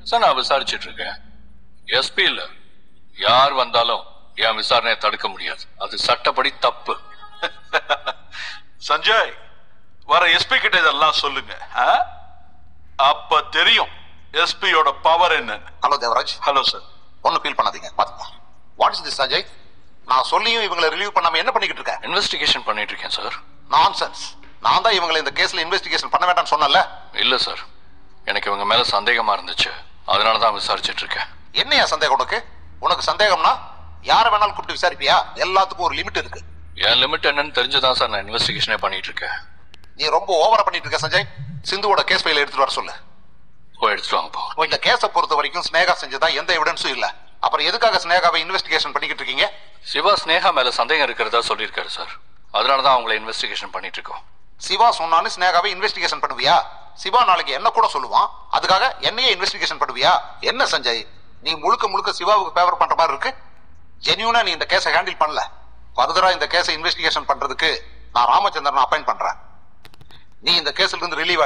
Sir நான் விசாரிச்சுட்டு இருக்கேன். எஸ்பி இல்ல, யார் வந்தாலும் என் விசாரணையை தடுக்க முடியாது. அது சட்டப்படி தப்பு. சஞ்சய், வர எஸ்பி கிட்ட இதெல்லாம் சொல்லுங்க. அப்ப தெரியும் எஸ்பியோட பவர் என்னன்னு. ஹலோ தேவராஜ். Hello sir. ஒன்னும் ஃபீல் பண்ணாதீங்க, பாத்துக்கலாம். What is this Sanjay? நான் சொல்லியும் இவங்களை ரிலீவ் பண்ணாம என்ன பண்ணிக்கிட்டு இருக்கேன்? இன்வெஸ்டிகேஷன் பண்ணிட்டு இருக்கேன் சார். நான்சென்ஸ். நான் தான் இவங்களை இந்த கேஸ்ல இன்வெஸ்டிகேஷன் பண்ண வேண்டாம்னு சொன்னல. இல்ல சார், எனக்கு இவங்க மேல சந்தேகமா இருந்துச்சு, அதனாலதான் விசாரிச்சுட்டு இருக்கேன். என்னையா சந்தேகம் உனக்கு? உனக்கு சந்தேகம்னா யாரை வேணாலும் கூப்பிட்டு விசாரிப்பியா? எல்லாத்துக்கும் ஒரு லிமிட் இருக்கு. என் லிமிட் என்னன்னு தெரிஞ்சுதான் சார் நான் இன்வெஸ்டிகேஷனே பண்ணிட்டு இருக்கேன். நீ ரொம்ப ஓவரா பண்ணிட்டு இருக்க சஞ்சய். சிந்துவோட கேஸ் ஃபைல எடுத்துட்டு வர சொல்லு. போய் எடுத்துட்டு வாங்க போ. இந்த கேஸை பொறுத்த வரைக்கும் ஸ்னேகா செஞ்சதா எந்த எவிடன்ஸும் இல்ல. அப்புறம் எதுக்காக ஸ்னேகாவை இன்வெஸ்டிகேஷன் பண்ணிக்கிட்டு இருக்கீங்க? சிவா ஸ்னேகா மேல சந்தேகம் இருக்கிறதா சொல்லியிருக்காரு சார், அதனாலதான் அவங்கள இன்வெஸ்டிகேஷன் பண்ணிட்டு இருக்கோம். சிவா சொன்னான்னு ஸ்னேகாவை இன்வெஸ்டிகேஷன் பண்ணுவியா? சிவா நாளைக்கு என்ன கூட சொல்லுவான், அதுக்காக என்னையே இன்வெஸ்டிகேஷன் பண்ணுவியா? என்ன சஞ்சய், நீ முழுக்க முழுக்க சிவாவுக்கு ஃபேவர் பண்ற மாதிரி இருக்கு. ஜென்யூனா நீ இந்த கேஸை ஹேண்டில் பண்ணல. ஃபர்தரா இந்த கேஸை இன்வெஸ்டிகேஷன் பண்றதுக்கு நான் ராமச்சந்திரன் அப்பாயிண்ட் பண்றேன். நீ இந்த கேஸ்ல இருந்து ரிலீவ்